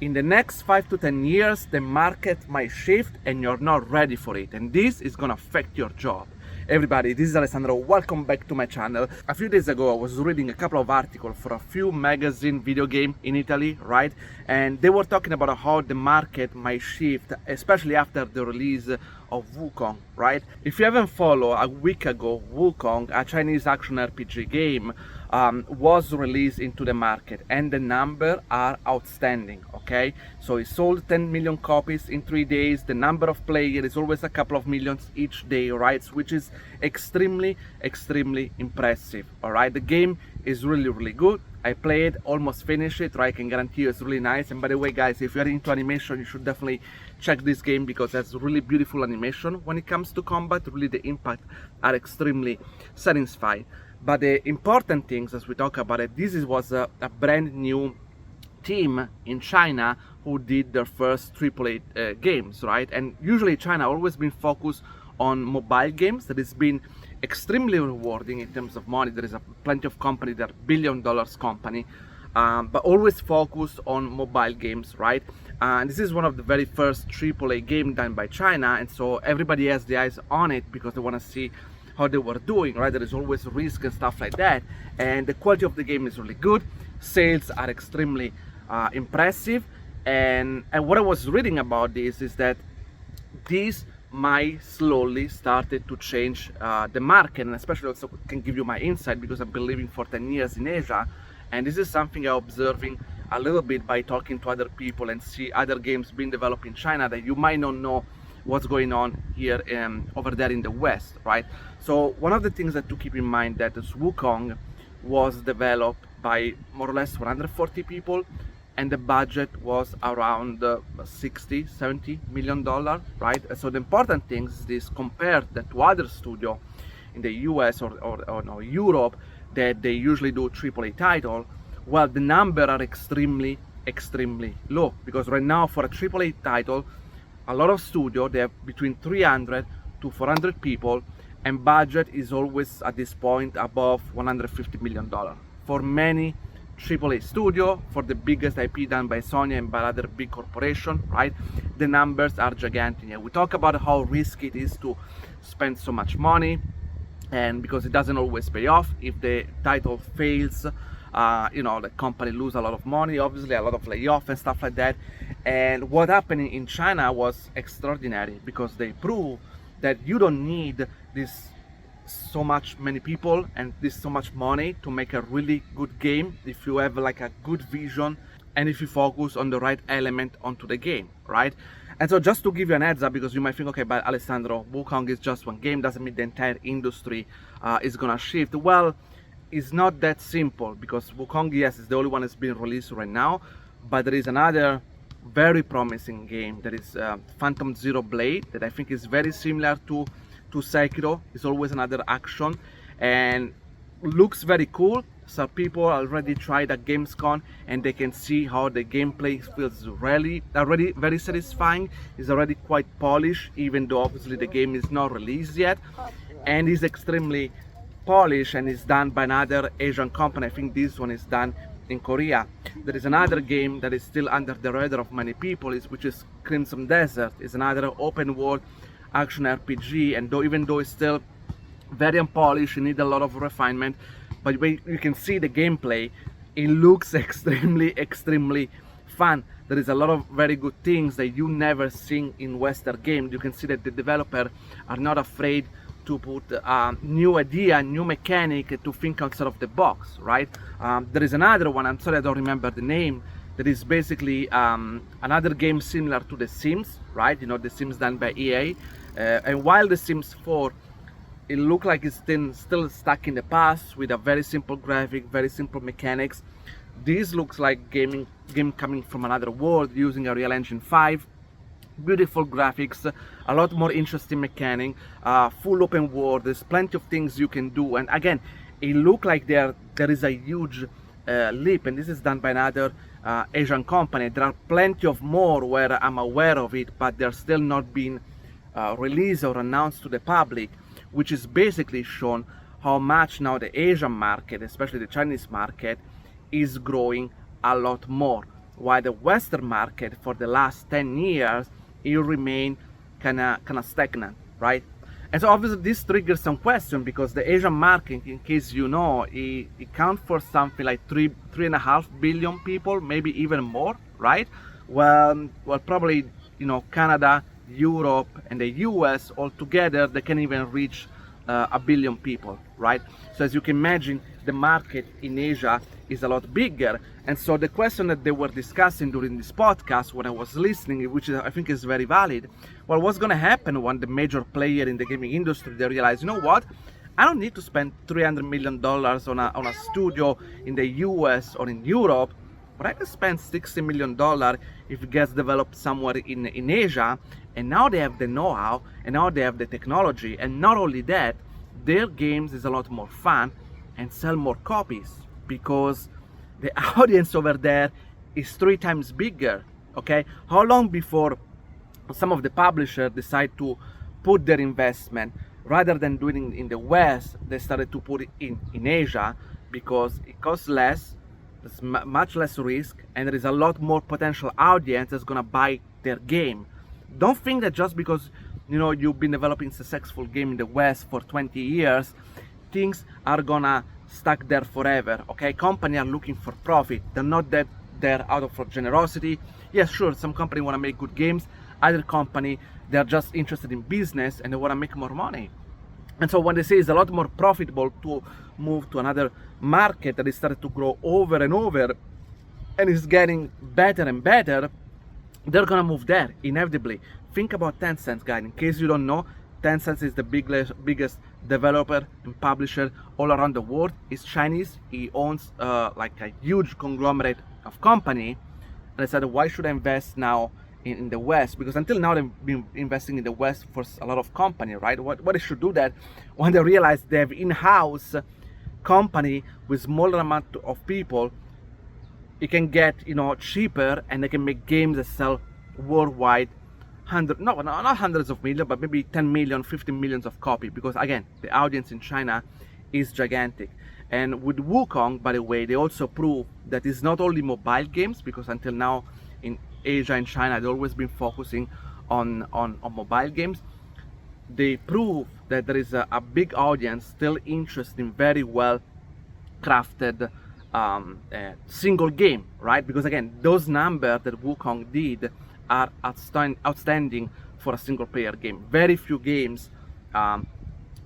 in the next 5 to 10 years, the market might shift and you're not ready for it. And this is gonna affect your job. Everybody, this is Alessandro, welcome back to my channel. A few days ago I was reading a couple of articles for a few magazine video game in Italy, right? And they were talking about how the market might shift, especially after the release of Wukong, right? If you haven't followed, a week ago, Wukong, a Chinese action RPG game, was released into the market, and the numbers are outstanding, okay? So it sold 10 million copies in 3 days. The number of players is always a couple of millions each day, right? Which is extremely impressive, all right? The game is really good. I played, almost finished it, right? I can guarantee you it's really nice. And by the way, guys, if you're into animation, you should definitely check this game because it has really beautiful animation when it comes to combat. Really, the impact are extremely satisfying. But the important things, as we talk about it, was a brand new team in China who did their first AAA games, right? And usually China always been focused on mobile games. That has been extremely rewarding in terms of money. There is plenty of companies that are billion-dollar company, but always focused on mobile games, right? And this is one of the very first AAA game done by China, and so everybody has the eyes on it because they want to see how they were doing, right? There is always risk and stuff like that, and the quality of the game is really good. Sales are extremely impressive, and what I was reading about this is that this might slowly started to change the market, and especially also can give you my insight because I've been living for 10 years in Asia, and this is something I'm observing a little bit by talking to other people and see other games being developed in China that you might not know what's going on here over there in the West, right? So one of the things that to keep in mind that this Wukong was developed by more or less 140 people, and the budget was around 60-70 million dollars, right? So the important thing is this, compared that to other studio in the US or Europe that they usually do AAA title, well, the number are extremely low, because right now for a AAA title, a lot of studio, they have between 300 to 400 people, and budget is always at this point above 150 million dollars. For many AAA studio, for the biggest IP done by Sony and by other big corporation, right? The numbers are gigantic. And we talk about how risky it is to spend so much money, and because it doesn't always pay off. If the title fails, you know, the company lose a lot of money, obviously a lot of layoff and stuff like that. And what happened in China was extraordinary because they prove that you don't need this so many people and this so much money to make a really good game if you have like a good vision and if you focus on the right element onto the game, right? And so just to give you an heads up, because you might think, okay, but Alessandro, Wukong is just one game, doesn't mean the entire industry is gonna shift. Well, it's not that simple, because Wukong, yes, is the only one that's been released right now, but there is another very promising game that is Phantom Zero Blade, that I think is very similar to Sekiro. It's always another action and looks very cool. So people already tried at Gamescom and they can see how the gameplay feels already very satisfying. It's already quite polished, even though obviously the game is not released yet, and is extremely polished and is done by another Asian company. I think this one is done in Korea. There is another game that is still under the radar of many people, which is Crimson Desert. It's another open world action RPG, and even though it's still very unpolished, you need a lot of refinement, but you can see the gameplay, it looks extremely fun. There is a lot of very good things that you never seen in Western games. You can see that the developer are not afraid to put new idea, new mechanic, to think outside of the box, right? There is another one, I'm sorry I don't remember the name, that is basically another game similar to The Sims, right? You know, The Sims done by EA, and while The Sims 4, it looked like it's still stuck in the past with a very simple graphic, very simple mechanics. This looks like game coming from another world using a Real Engine 5. Beautiful graphics, a lot more interesting mechanic, full open world. There's plenty of things you can do, and again, it looks like there is a huge leap, and this is done by another Asian company. There are plenty of more where I'm aware of it, but they're still not being released or announced to the public, which is basically shown how much now the Asian market, especially the Chinese market, is growing a lot more. while the Western market for the last 10 years, it remained kind of stagnant, right? And so obviously this triggers some question, because the Asian market, in case you know, it counts for something like 3.5 billion people, maybe even more, right? Well, probably, you know, Canada, Europe, and the US all together, they can even reach 1 billion people, right? So as you can imagine, the market in Asia is a lot bigger. And so the question that they were discussing during this podcast when I was listening, which I think is very valid, well, what's going to happen when the major player in the gaming industry, they realize, you know what, I don't need to spend $300 million on a studio in the US or in Europe, but I can spend $60 million if it gets developed somewhere in Asia. And now they have the know-how, and now they have the technology, and not only that, their games is a lot more fun and sell more copies, because the audience over there is 3 times bigger, okay? How long before some of the publishers decide to put their investment, rather than doing it in the West, they started to put it in Asia, because it costs less, there's much less risk, and there is a lot more potential audience that's gonna buy their game. Don't think that just because, you know, you've been developing a successful game in the West for 20 years, things are gonna stuck there forever, okay? Companies are looking for profit. They're not that there out of generosity. Yes, sure, some companies want to make good games. Other company, they're just interested in business and they want to make more money. And so when they say it's a lot more profitable to move to another market that is started to grow over and over and is getting better and better, they're gonna move there inevitably. Think about Tencent, guys. In case you don't know, Tencent is the biggest developer and publisher all around the world. He's Chinese. He owns like a huge conglomerate of company. And I said, why should I invest now in the West? Because until now they've been investing in the West for a lot of company, right? What they should do that when they realize they have in-house company with smaller amount of people, it can get, you know, cheaper, and they can make games that sell worldwide not hundreds of millions, but maybe 10 million, 15 millions of copies, because again, the audience in China is gigantic. And with Wukong, by the way, they also prove that it's not only mobile games, because until now in Asia and China, they've always been focusing on mobile games. They prove that there is a big audience still interested in very well crafted single game, right? Because again, those numbers that Wukong did are outstanding for a single player game. Very few games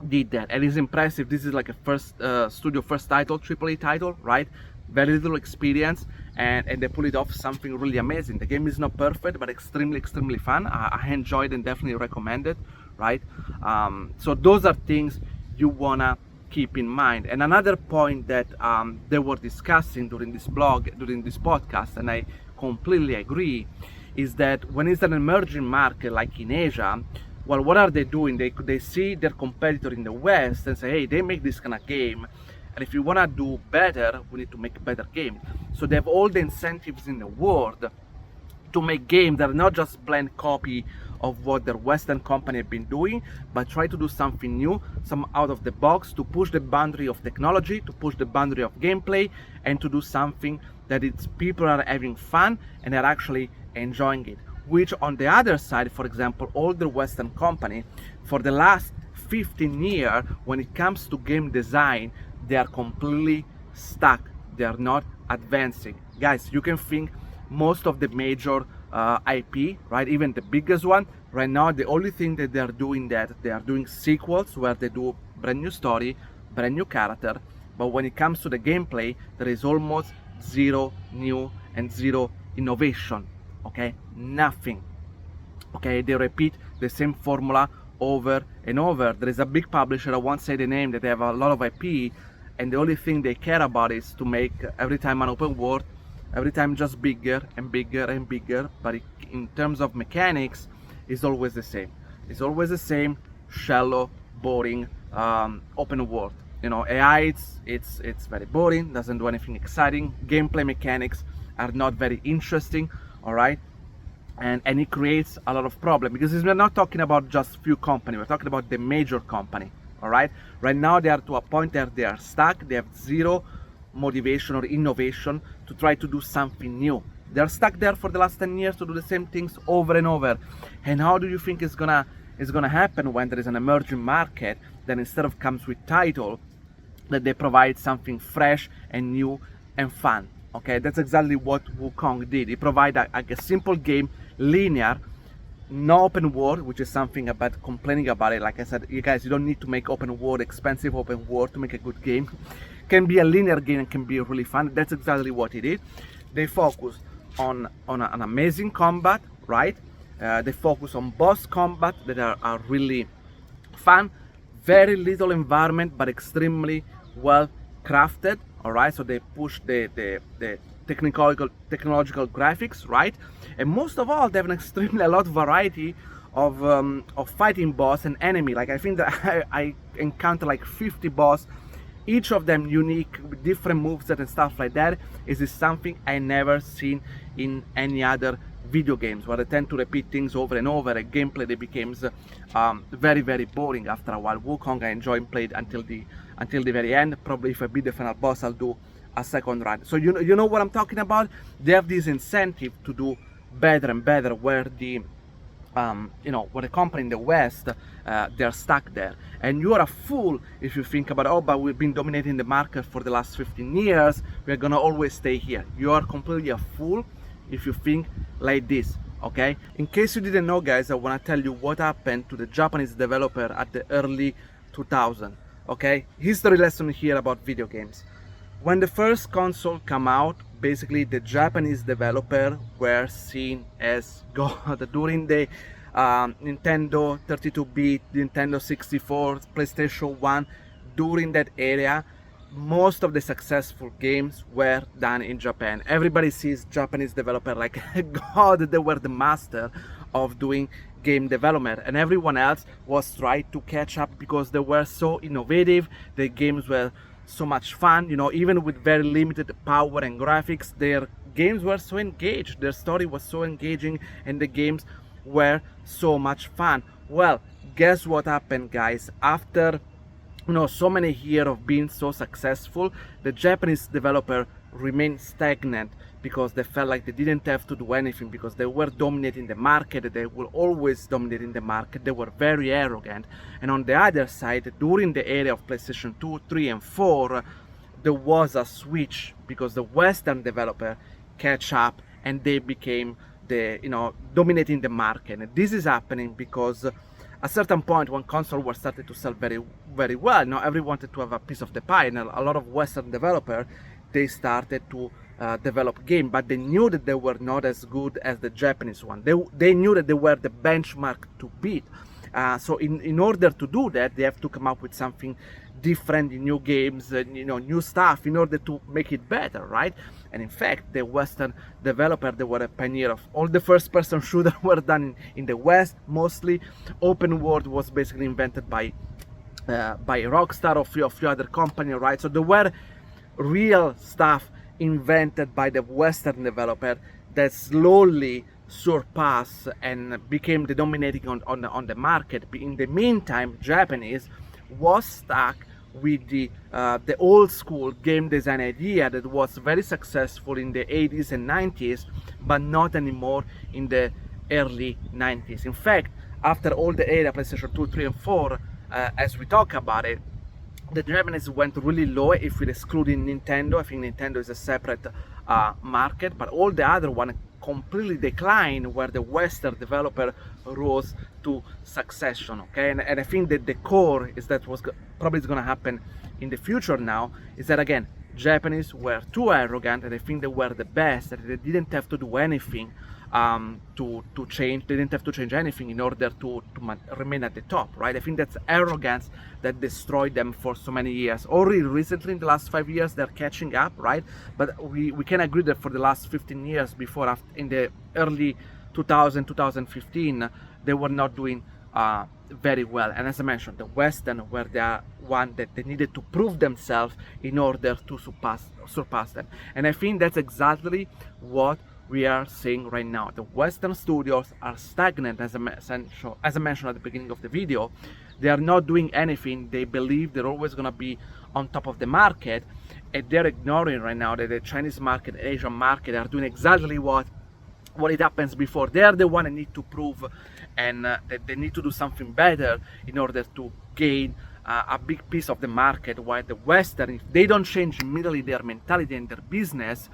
did that, and it's impressive. This is like a first title, AAA title, right? Very little experience, and they pull it off something really amazing. The game is not perfect, but extremely fun. I enjoyed and definitely recommend it, right? So those are things you wanna keep in mind. And another point that they were discussing during this podcast, and I completely agree, is that when it's an emerging market like in Asia, well, what are they doing? They see their competitor in the West and say, hey, they make this kind of game, and if you want to do better, we need to make better games. So they have all the incentives in the world to make games that are not just bland copy of what their Western company have been doing, but try to do something new, some out of the box, to push the boundary of technology, to push the boundary of gameplay, and to do something that people are having fun and are actually enjoying it. Which on the other side, for example, all the Western company, for the last 15 years, when it comes to game design, they are completely stuck. They are not advancing. Guys, you can think most of the major IP, right, even the biggest one, right now, the only thing that they are doing sequels where they do brand new story, brand new character, but when it comes to the gameplay, there is almost zero new and zero innovation, okay? Nothing, okay? They repeat the same formula over and over. There is a big publisher, I won't say the name, that they have a lot of IP, and the only thing they care about is to make every time an open world, every time just bigger and bigger and bigger, but in terms of mechanics, it's always the same. It's always the same, shallow, boring, open world. You know, AI, it's very boring, doesn't do anything exciting. Gameplay mechanics are not very interesting, all right? And it creates a lot of problem, because we're not talking about just few companies, we're talking about the major company, all right? Right now, they are to a point that they are stuck, they have zero motivation or innovation to try to do something new. They're stuck there for the last 10 years to do the same things over and over. And how do you think it's gonna happen when there is an emerging market that instead of comes with title, that they provide something fresh and new and fun? Okay, that's exactly what Wukong did. He provided a simple game, linear, no open world, which is something about complaining about it. Like I said, you guys, you don't need to make open world, expensive open world to make a good game. Can be a linear game and can be really fun. That's exactly what he did. They focus on an amazing combat, right? They focus on boss combat that are really fun. Very little environment, but extremely well crafted. All right, so they push the technological graphics, right? And most of all, they have a lot of variety of fighting boss and enemy. Like I think that I encounter like 50 boss, each of them unique with different moveset and stuff like that. Is something I never seen in any other video games, where they tend to repeat things over and over. A gameplay that becomes very, very boring after a while. Wukong I enjoy and played until the very end. Probably if I beat the final boss, I'll do a second run. So you know what I'm talking about. They have this incentive to do better and better, where the where the company in the West, they're stuck there. And you are a fool if you think about, oh, but we've been dominating the market for the last 15 years, we're gonna always stay here. You are completely a fool if you think like this, okay? In case you didn't know, guys, I wanna tell you what happened to the Japanese developer at the early 2000s, okay? History lesson here about video games. When the first console came out, basically the Japanese developer were seen as God. During the Nintendo 32-bit, Nintendo 64, PlayStation 1, during that area, most of the successful games were done in Japan. Everybody sees Japanese developer like God. They were the master of doing game development, and everyone else was trying to catch up because they were so innovative. The games were so much fun, even with very limited power and graphics. Their games were so engaged, their story was so engaging, and the games were so much fun. Well, guess what happened, guys? After so many years of being so successful, the Japanese developer remained stagnant because they felt like they didn't have to do anything, because they were dominating the market. They were always dominating the market. They were very arrogant. And on the other side, during the era of PlayStation 2, 3 and 4, there was a switch because the Western developer catch up and they became dominating the market. And this is happening because at a certain point, when consoles were started to sell very, very well, everyone wanted to have a piece of the pie, and a lot of Western developers, they started to develop game, but they knew that they were not as good as the Japanese one. They knew that they were the benchmark to beat. So in order to do that, they have to come up with something different in new games, new stuff, in order to make it better, right? And in fact, the Western developer, they were a pioneer of all the first-person shooters were done in the West. Mostly open world was basically invented by Rockstar or a few other companies, right? So there were real stuff invented by the Western developer that slowly surpassed and became the dominating on the market. In the meantime, Japanese was stuck with the old school game design idea that was very successful in the 80s and 90s, but not anymore in the early 90s. In fact, after all the era, PlayStation 2, 3 and 4, as we talk about it, the Japanese went really low if we're excluding Nintendo. I think Nintendo is a separate market, but all the other one completely declined, where the Western developer rose to succession, okay? And I think that the core is that was probably going to happen in the future now, is that again, Japanese were too arrogant, and I think they were the best, that they didn't have to do anything to change. They didn't have to change anything in order to remain at the top, right? I think that's arrogance that destroyed them for so many years. Only recently, in the last 5 years, they're catching up, right? But we can agree that for the last 15 years before, in the early 2015, they were not doing very well. And as I mentioned, the Western were the one that they needed to prove themselves in order to surpass them. And I think that's exactly what we are seeing right now. The Western studios are stagnant, as I mentioned at the beginning of the video. They are not doing anything. They believe they're always going to be on top of the market, and they're ignoring right now that the Chinese market, Asian market are doing exactly what it happens before. They are the one that need to prove and that they need to do something better in order to gain a big piece of the market, while the Western, if they don't change immediately their mentality and their business,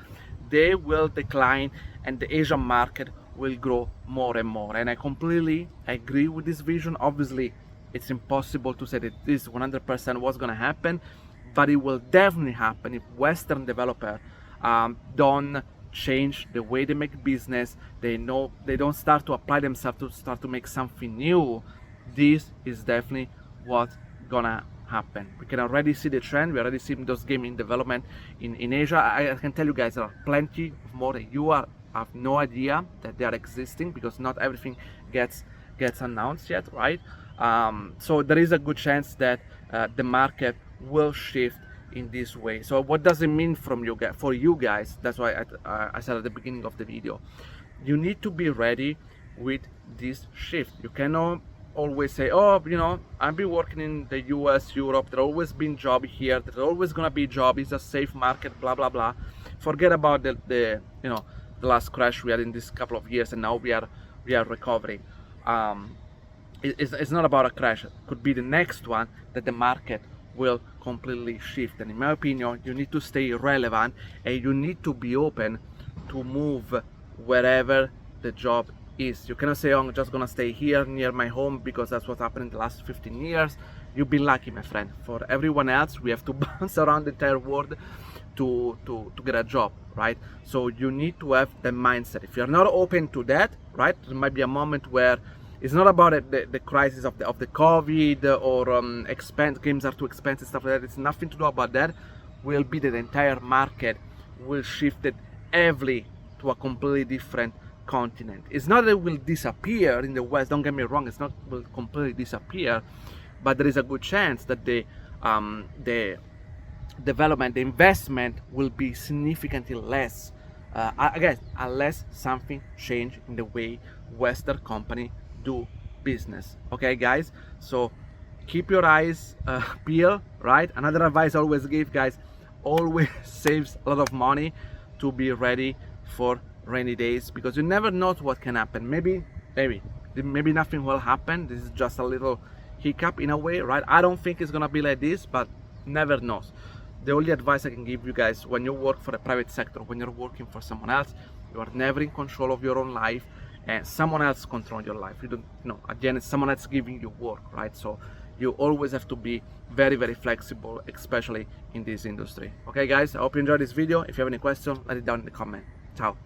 they will decline and the Asian market will grow more and more. And I completely agree with this vision. Obviously, it's impossible to say that this 100% was going to happen, but it will definitely happen if Western developer don't change the way they make business. They don't start to apply themselves to start to make something new. This is definitely what's gonna happen. We can already see the trend. We already see those gaming development in Asia. I can tell you guys there are plenty more that you have no idea that they are existing, because not everything gets announced yet, right? So there is a good chance that the market will shift in this way. So what does it mean for you guys? That's why I said at the beginning of the video, you need to be ready with this shift. You cannot always say, oh, you know, I've been working in the US, Europe, there's always been job here, there's always gonna be job, it's a safe market, blah blah blah. Forget about the you know, the last crash we had in this couple of years, and now we are recovering. It's not about a crash. It could be the next one that the market will completely shift. And in my opinion, you need to stay relevant, and you need to be open to move wherever the job is. You cannot say, oh, I'm just gonna stay here near my home because that's what happened in the last 15 years. You've been lucky, my friend. For everyone else, we have to bounce around the entire world to get a job, right? So you need to have the mindset. If you're not open to that, right, there might be a moment where it's not about the crisis of the COVID or games are too expensive, stuff like that. It's nothing to do about that. Will be that the entire market will shift it heavily to a completely different continent. It's not that it will disappear in the West, don't get me wrong, it's not will completely disappear, but there is a good chance that the development, the investment will be significantly less, again, unless something change in the way Western company do business. Okay guys, so keep your eyes peeled, right? Another advice I always give, guys, always saves a lot of money to be ready for rainy days, because you never know what can happen. Maybe nothing will happen. This is just a little hiccup in a way, right? I don't think it's gonna be like this, but never knows. The only advice I can give you guys, when you work for the private sector, when you're working for someone else, you are never in control of your own life, and someone else controls your life. You don't know, at the end it's someone else giving you work, right? So you always have to be very, very flexible, especially in this industry. Okay guys, I hope you enjoyed this video. If you have any questions, let it down in the comment. Ciao.